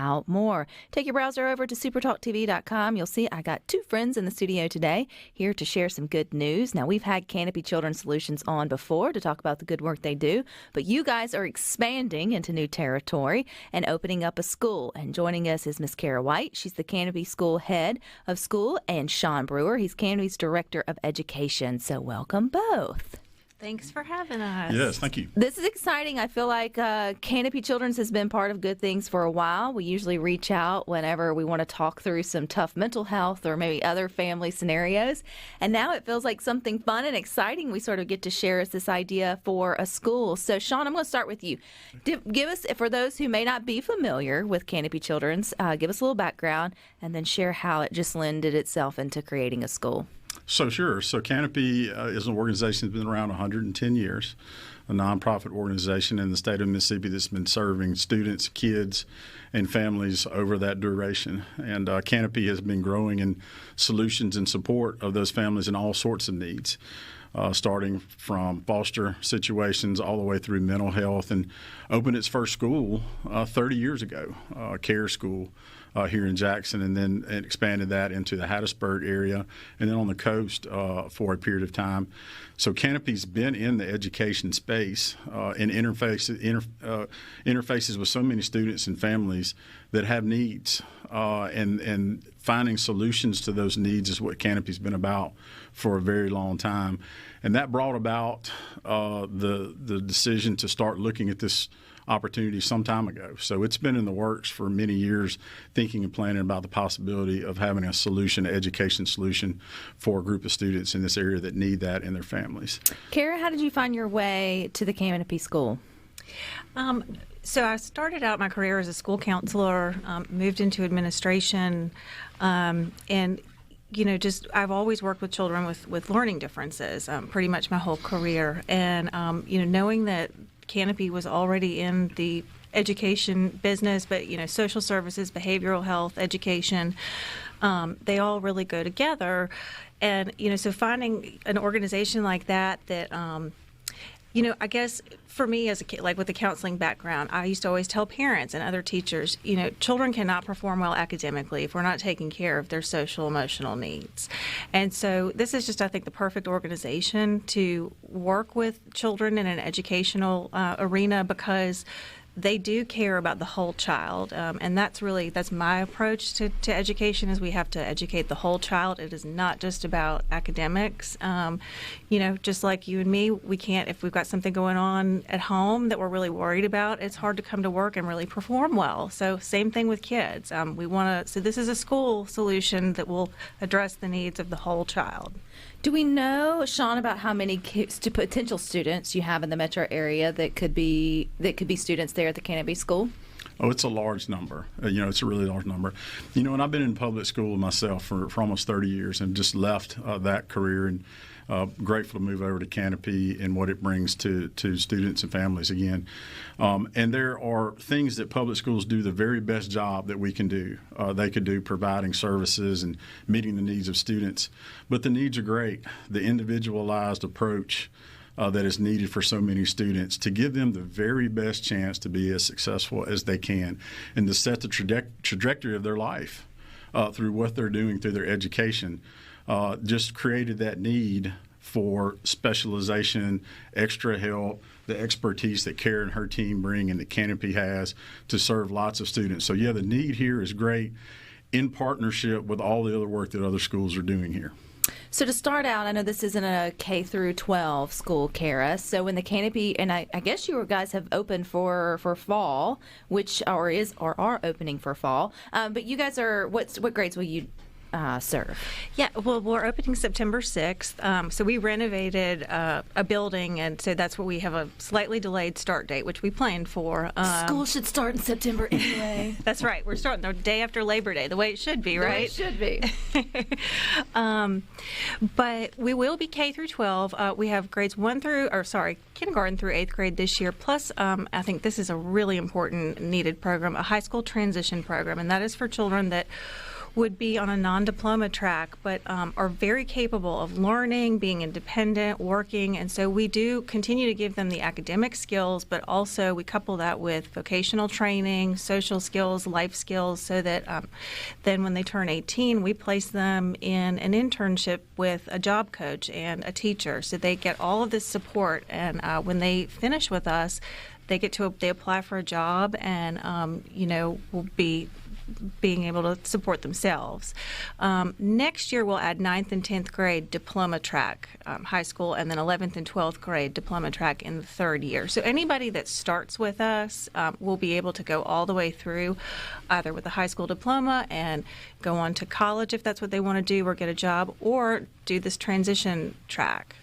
out more. Take your browser over to supertalktv.com. You'll see I got two friends in the studio today here to share some good news. Now, we've had Canopy Children's Solutions on before to talk about the good work they do, but you guys are expanding into new territory and opening up a school. And joining us is Miss Kara White. She's the Canopy School head of school, and Sean Brewer. He's Canopy's director of education. So welcome both. Thanks for having us. Yes, thank you. This is exciting. I feel like Canopy Children's has been part of Good Things for a while. We usually reach out whenever we want to talk through some tough mental health or maybe other family scenarios. And now it feels like something fun and exciting we sort of get to share as this idea for a school. So, Sean, I'm going to start with you. Give us, for those who may not be familiar with Canopy Children's, give us a little background and then share how it just lended itself into creating a school. So sure. So Canopy is an organization that's been around 110 years, a nonprofit organization in the state of Mississippi that's been serving students, kids, and families over that duration. And Canopy has been growing in solutions and support of those families in all sorts of needs, starting from foster situations all the way through mental health, and opened its first school 30 years ago, CARE School, here in Jackson, and then it expanded that into the Hattiesburg area and then on the coast for a period of time. So Canopy's been in the education space and interfaces with so many students and families that have needs, and finding solutions to those needs is what Canopy's been about for a very long time. And that brought about the decision to start looking at this opportunity some time ago. So it's been in the works for many years, thinking and planning about the possibility of having a solution, an education solution for a group of students in this area that need that in their families. Kara, how did you find your way to the Canopy School? So I started out my career as a school counselor, moved into administration, and I've always worked with children with learning differences, pretty much my whole career. And, knowing that Canopy was already in the education business, but, social services, behavioral health, education, they all really go together. And, so finding an organization like that, I guess for me as a kid, like with the counseling background, I used to always tell parents and other teachers, children cannot perform well academically if we're not taking care of their social, emotional needs. And so this is just, I think, the perfect organization to work with children in an educational arena, because they do care about the whole child, and that's my approach to education, is we have to educate the whole child. It is not just about academics. Just like you and me, we can't, if we've got something going on at home that we're really worried about, it's hard to come to work and really perform well. So same thing with kids. So this is a school solution that will address the needs of the whole child. Do we know, Sean, about how many potential students you have in the metro area that could be students there at the Canopy School? Oh, it's a large number. It's a really large number. And I've been in public school myself for almost 30 years and just left that career, and grateful to move over to Canopy and what it brings to students and families again. And there are things that public schools do the very best job that we can do. They could do providing services and meeting the needs of students. But the needs are great. The individualized approach that is needed for so many students to give them the very best chance to be as successful as they can and to set the trajectory of their life through what they're doing through their education. Just created that need for specialization, extra help, the expertise that Kara and her team bring and that Canopy has to serve lots of students. So, yeah, the need here is great in partnership with all the other work that other schools are doing here. So to start out, I know this isn't a K through 12 school, Kara. So when the Canopy, and I guess you guys have opened for fall, which are opening for fall. But you guys are, what grades will you serve? Yeah, well, we're opening September 6th. So we renovated a building, and so that's what we have a slightly delayed start date, which we planned for. School should start in September anyway. That's right. We're starting the day after Labor Day, the way it should be, right? The way it should be. But we will be K through 12. We have kindergarten through 8th grade this year. Plus, I think this is a really important needed program, a high school transition program, and that is for children that would be on a non-diploma track, but are very capable of learning, being independent, working, and so we do continue to give them the academic skills, but also we couple that with vocational training, social skills, life skills, so that then when they turn 18, we place them in an internship with a job coach and a teacher, so they get all of this support, and when they finish with us, they apply for a job, and will be being able to support themselves. Next year, we'll add 9th and 10th grade diploma track, high school, and then 11th and 12th grade diploma track in the third year. So anybody that starts with us will be able to go all the way through, either with a high school diploma and go on to college if that's what they want to do, or get a job, or do this transition track.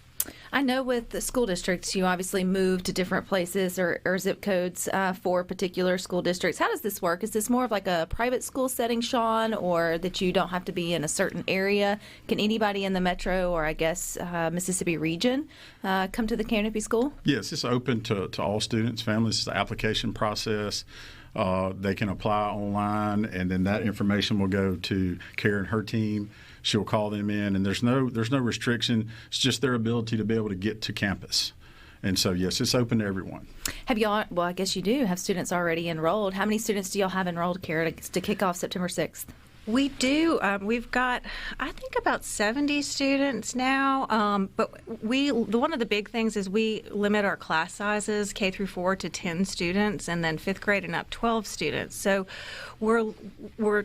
I know with the school districts, you obviously move to different places or zip codes for particular school districts. How does this work? Is this more of like a private school setting, Sean, or that you don't have to be in a certain area? Can anybody in the metro or I guess Mississippi region come to the Canopy School? Yes, it's open to all students, families. It's the application process. They can apply online, and then that information will go to Kara and her team. She'll call them in, and there's no restriction. It's just their ability to be able to get to campus. And so, yes, it's open to everyone. Have y'all, well, I guess you do have students already enrolled. How many students do y'all have enrolled, Kara, to kick off September 6th? We do. We've got, I think, about 70 students now. But one of the big things is we limit our class sizes, K through 4, to 10 students, and then 5th grade and up 12 students. So we're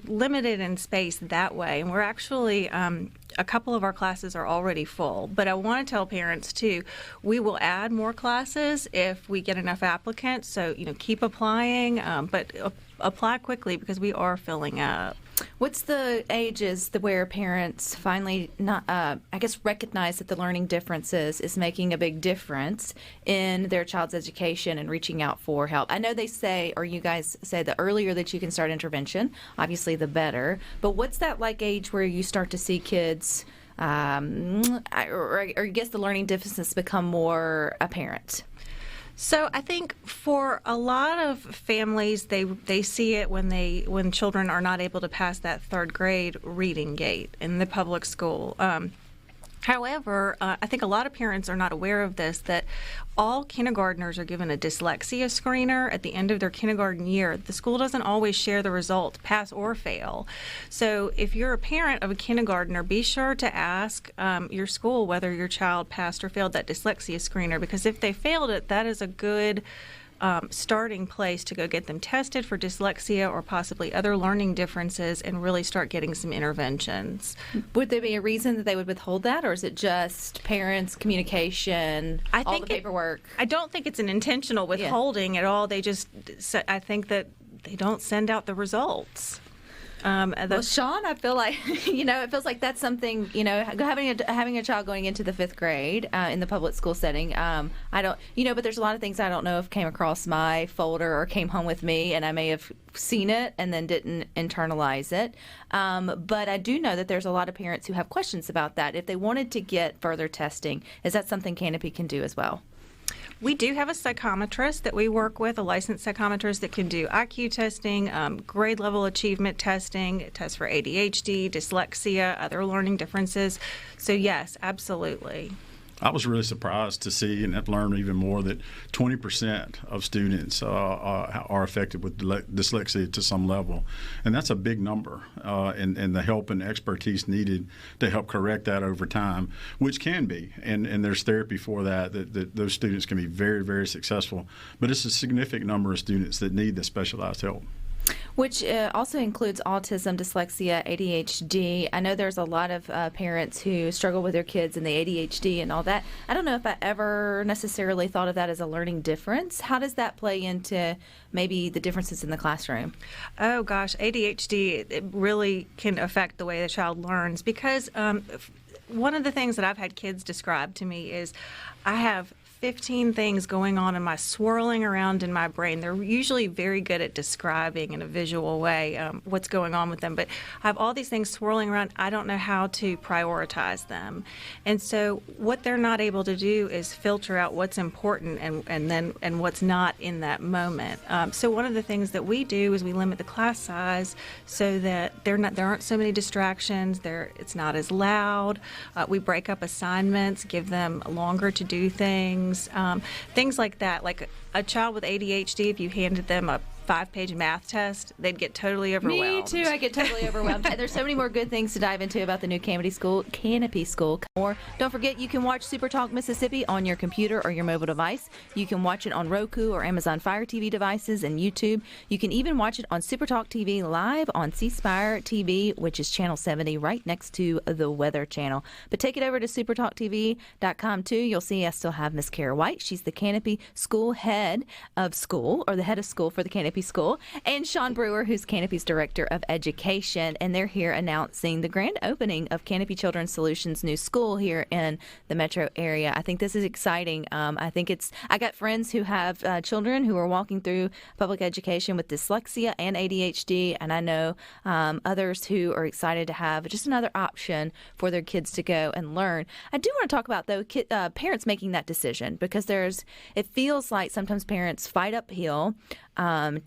limited in space that way. And we're actually, a couple of our classes are already full. But I want to tell parents, too, we will add more classes if we get enough applicants. So, keep applying, but apply quickly because we are filling up. What's the ages where parents finally recognize that the learning differences is making a big difference in their child's education and reaching out for help? I know they say, or you guys say, the earlier that you can start intervention, obviously the better. But what's that like age where you start to see kids, or I guess the learning differences become more apparent? So I think for a lot of families, they see it when children are not able to pass that third grade reading gate in the public school. However, I think a lot of parents are not aware of this, that all kindergartners are given a dyslexia screener at the end of their kindergarten year. The school doesn't always share the results, pass or fail. So if you're a parent of a kindergartner, be sure to ask your school whether your child passed or failed that dyslexia screener, because if they failed it, that is a good starting place to go get them tested for dyslexia or possibly other learning differences and really start getting some interventions. Would there be a reason that they would withhold that, or is it just parents' communication, all the paperwork? I don't think it's an intentional withholding at all. I think that they don't send out the results. Well, Sean, I feel like, it feels like that's something, having a child going into the 5th grade in the public school setting. I don't, but there's a lot of things I don't know if came across my folder or came home with me, and I may have seen it and then didn't internalize it. But I do know that there's a lot of parents who have questions about that. If they wanted to get further testing, is that something Canopy can do as well? We do have a psychometrist that we work with, a licensed psychometrist that can do IQ testing, grade level achievement testing, tests for ADHD, dyslexia, other learning differences. So yes, absolutely. I was really surprised to see and have learned even more that 20% of students are affected with dyslexia to some level. And that's a big number, and the help and expertise needed to help correct that over time, which can be. And there's therapy for that those students can be very, very successful. But it's a significant number of students that need the specialized help. Which also includes autism, dyslexia, ADHD. I know there's a lot of parents who struggle with their kids and the ADHD and all that. I don't know if I ever necessarily thought of that as a learning difference. How does that play into maybe the differences in the classroom? Oh, gosh, ADHD, it really can affect the way the child learns, because one of the things that I've had kids describe to me is, I have 15 things going on in my swirling around in my brain. They're usually very good at describing in a visual way what's going on with them, but I have all these things swirling around. I don't know how to prioritize them. And so what they're not able to do is filter out what's important and what's not in that moment. So one of the things that we do is we limit the class size so that there aren't so many distractions. It's not as loud. We break up assignments, give them longer to do things like that. Like a child with ADHD, if you handed them a 5-page math test, they'd get totally overwhelmed. Me too. I get totally overwhelmed. There's so many more good things to dive into about the new Canopy School. More. Don't forget, you can watch SuperTalk Mississippi on your computer or your mobile device. You can watch it on Roku or Amazon Fire TV devices and YouTube. You can even watch it on SuperTalk TV live on C Spire TV, which is channel 70, right next to the Weather Channel. But take it over to supertalktv.com too. You'll see I still have Miss Kara White. She's the Canopy School head of school for the Canopy School, and Sean Brewer, who's Canopy's Director of Education, and they're here announcing the grand opening of Canopy Children's Solutions new school here in the metro area. I think this is exciting. I got friends who have children who are walking through public education with dyslexia and ADHD, and I know others who are excited to have just another option for their kids to go and learn. I do want to talk about, though, parents making that decision, because it feels like sometimes parents fight uphill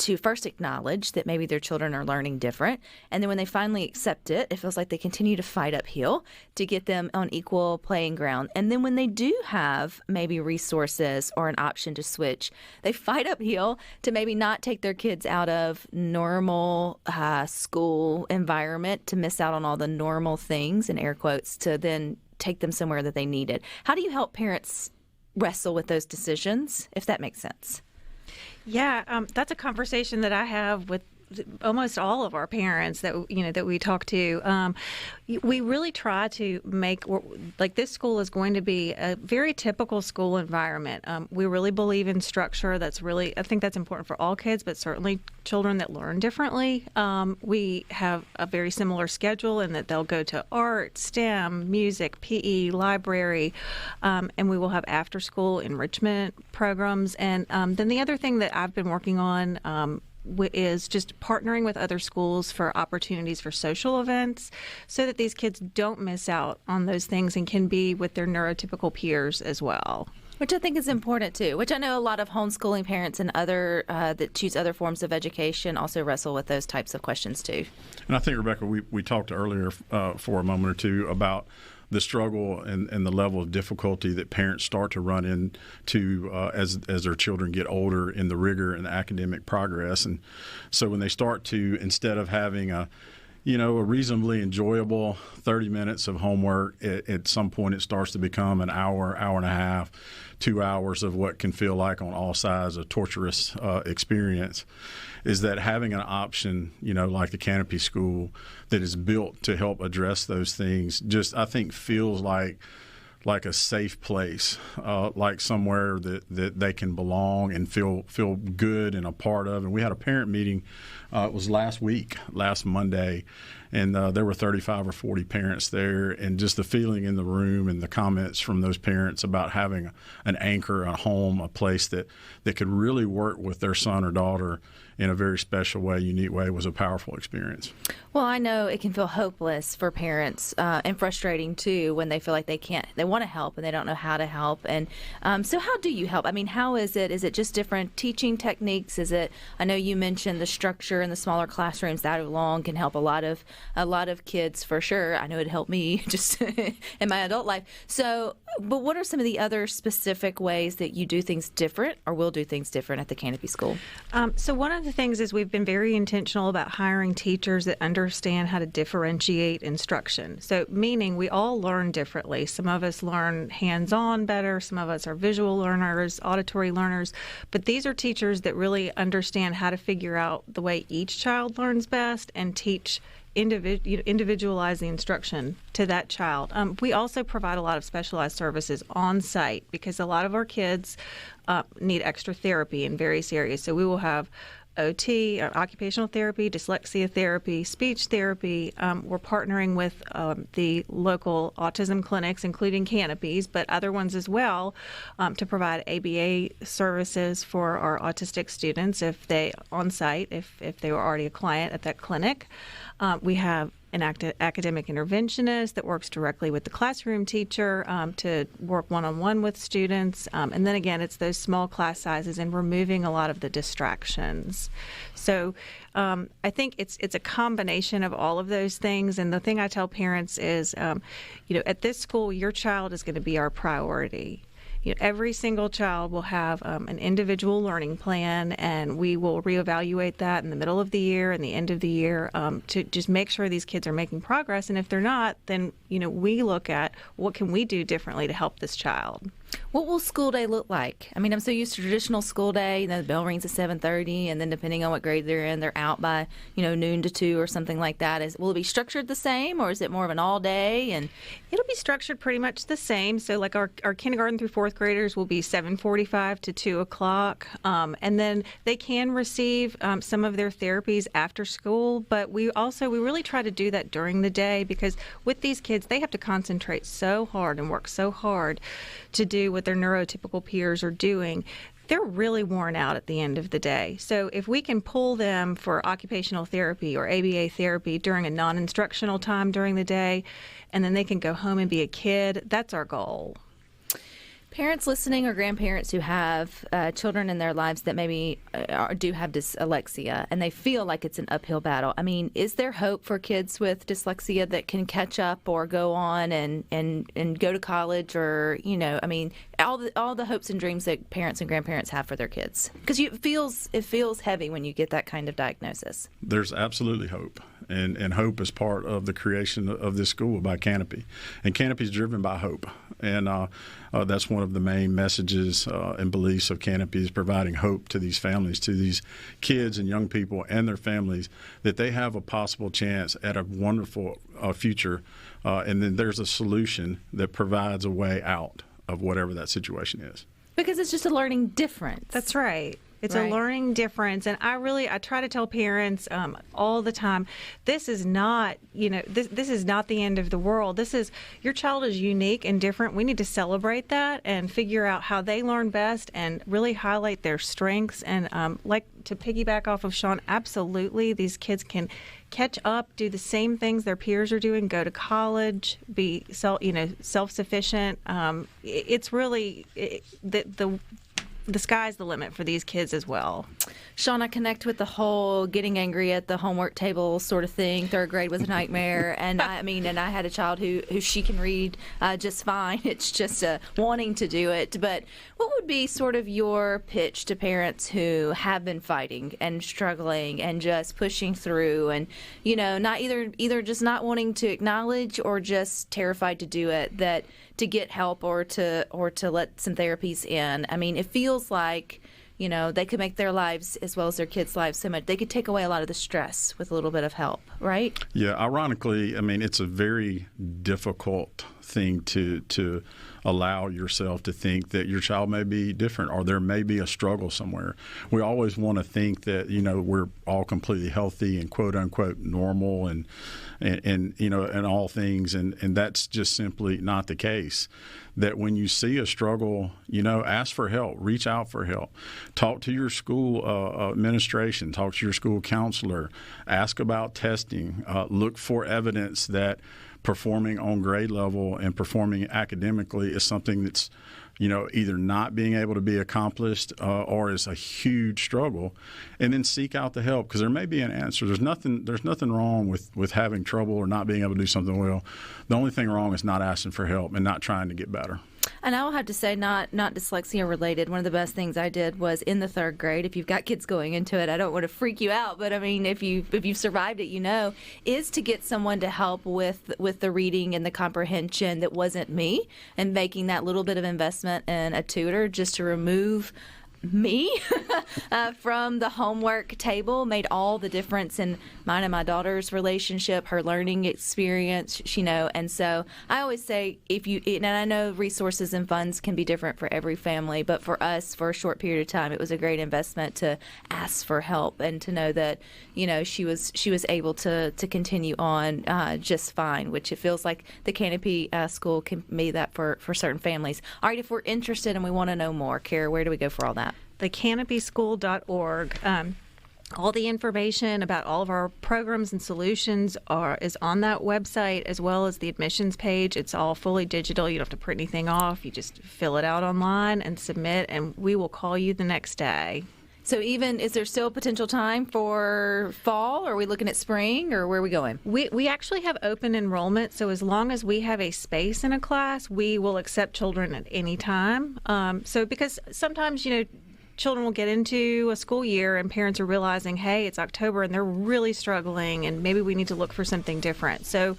to first acknowledge that maybe their children are learning different. And then when they finally accept it, it feels like they continue to fight uphill to get them on equal playing ground. And then when they do have maybe resources or an option to switch, they fight uphill to maybe not take their kids out of normal school environment, to miss out on all the normal things, in air quotes, to then take them somewhere that they need it. How do you help parents wrestle with those decisions, if that makes sense? Yeah, that's a conversation that I have with almost all of our parents that we talk to. We really try to make, like, this school is going to be a very typical school environment. We really believe in structure. I think that's important for all kids, but certainly children that learn differently. We have a very similar schedule in that they'll go to art, STEM, music, PE, library, and we will have after-school enrichment programs. And then the other thing that I've been working on is just partnering with other schools for opportunities for social events, so that these kids don't miss out on those things and can be with their neurotypical peers as well. Which I think is important too, which I know a lot of homeschooling parents and other that choose other forms of education also wrestle with those types of questions too. And I think, Rebecca, we talked earlier for a moment or two about the struggle and the level of difficulty that parents start to run into as their children get older in the rigor and the academic progress. And so when they start to, instead of having a reasonably enjoyable 30 minutes of homework, at some point it starts to become an hour and a half, 2 hours of what can feel like on all sides a torturous experience. Is that having an option, like the Canopy School, that is built to help address those things, just, I think, feels like a safe place, like somewhere that they can belong and feel good and a part of. And we had a parent meeting, it was last Monday, and there were 35 or 40 parents there, and just the feeling in the room and the comments from those parents about having an anchor, a home, a place that could really work with their son or daughter in a very special way, unique way, was a powerful experience. Well, I know it can feel hopeless for parents and frustrating too when they feel like they want to help and they don't know how to help. And so how do you help? I mean, how is it? Is it just different teaching techniques? I know you mentioned the structure and the smaller classrooms that alone can help a lot of kids for sure. I know it helped me just in my adult life. So, but what are some of the other specific ways that you do things different or will do things different at the Canopy School? So one of the things is we've been very intentional about hiring teachers that understand how to differentiate instruction. So meaning we all learn differently. Some of us learn hands-on better. Some of us are visual learners, auditory learners. But these are teachers that really understand how to figure out the way each child learns best and teach individualize the instruction to that child. We also provide a lot of specialized services on site because a lot of our kids need extra therapy in various areas. So we will have OT, occupational therapy, dyslexia therapy, speech therapy. We're partnering with the local autism clinics, including Canopies, but other ones as well, to provide ABA services for our autistic students if they on site, if they were already a client at that clinic. We have an academic interventionist that works directly with the classroom teacher to work one-on-one with students. And then again, it's those small class sizes and removing a lot of the distractions. So I think it's a combination of all of those things. And the thing I tell parents is, at this school, your child is going to be our priority. Every single child will have an individual learning plan, and we will reevaluate that in the middle of the year and the end of the year to just make sure these kids are making progress. And if they're not, then we look at what can we do differently to help this child. What will school day look like? I mean, I'm so used to traditional school day. The bell rings at 7:30, and then depending on what grade they're in, they're out by noon to 2 or something like that. Will it be structured the same, or is it more of an all day? And it'll be structured pretty much the same. So, like our kindergarten through fourth graders will be 7:45 to 2 o'clock, and then they can receive some of their therapies after school. But we really try to do that during the day, because with these kids, they have to concentrate so hard and work so hard to do what their neurotypical peers are doing. They're really worn out at the end of the day. So if we can pull them for occupational therapy or ABA therapy during a non-instructional time during the day, and then they can go home and be a kid, that's our goal. Parents listening or grandparents who have children in their lives that maybe do have dyslexia and they feel like it's an uphill battle. I mean, is there hope for kids with dyslexia that can catch up or go on and go to college, or all the hopes and dreams that parents and grandparents have for their kids? Because it feels heavy when you get that kind of diagnosis. There's absolutely hope. And hope is part of the creation of this school by Canopy. And Canopy is driven by hope. And that's one of the main messages and beliefs of Canopy, is providing hope to these families, to these kids and young people and their families, that they have a possible chance at a wonderful future. And then there's a solution that provides a way out of whatever that situation is. Because it's just a learning difference. That's right. It's Right. a learning difference, and I try to tell parents all the time, this is not, this is not the end of the world. Your child is unique and different. We need to celebrate that and figure out how they learn best and really highlight their strengths. And like to piggyback off of Sean, absolutely, these kids can catch up, do the same things their peers are doing, go to college, be self-sufficient. It's really the sky's the limit for these kids as well. Sean, I connect with the whole getting angry at the homework table sort of thing. Third grade was a nightmare. And I had a child who she can read just fine. It's just wanting to do it. But what would be sort of your pitch to parents who have been fighting and struggling and just pushing through and, not either just not wanting to acknowledge or just terrified to do it, that to get help or to let some therapies in? I mean, it feels like they could make their lives as well as their kids' lives so much. They could take away a lot of the stress with a little bit of help, right? Yeah, ironically, it's a very difficult thing to allow yourself to think that your child may be different or there may be a struggle somewhere. We always want to think that, we're all completely healthy and quote unquote normal and all things. And that's just simply not the case. That when you see a struggle, ask for help, reach out for help, talk to your school administration, talk to your school counselor, ask about testing, look for evidence that performing on grade level and performing academically is something that's, either not being able to be accomplished or is a huge struggle, and then seek out the help, because there may be an answer. There's nothing wrong with having trouble or not being able to do something well. The only thing wrong is not asking for help and not trying to get better. And I will have to say, not dyslexia related, one of the best things I did was in the third grade. If you've got kids going into it, I don't want to freak you out, but if you've survived it, is to get someone to help with the reading and the comprehension that wasn't me, and making that little bit of investment in a tutor just to remove me from the homework table made all the difference in mine and my daughter's relationship, her learning experience, and so I always say and I know resources and funds can be different for every family, but for us, for a short period of time, it was a great investment to ask for help and to know that, she was able to continue on just fine, which it feels like the Canopy School can be that for certain families. All right, if we're interested and we want to know more, Kara, where do we go for all that? thecanopyschool.org. All the information about all of our programs and solutions is on that website, as well as the admissions page. It's all fully digital. You don't have to print anything off. You just fill it out online and submit, and we will call you the next day. So is there still potential time for fall? Or are we looking at spring, or where are we going? We actually have open enrollment, so as long as we have a space in a class, we will accept children at any time. Because sometimes, children will get into a school year and parents are realizing, hey, it's October and they're really struggling and maybe we need to look for something different. So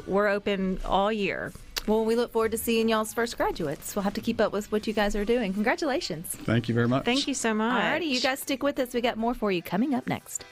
we're open all year. Well, we look forward to seeing y'all's first graduates. We'll have to keep up with what you guys are doing. Congratulations. Thank you very much. Thank you so much. All righty, you guys stick with us. We got more for you coming up next.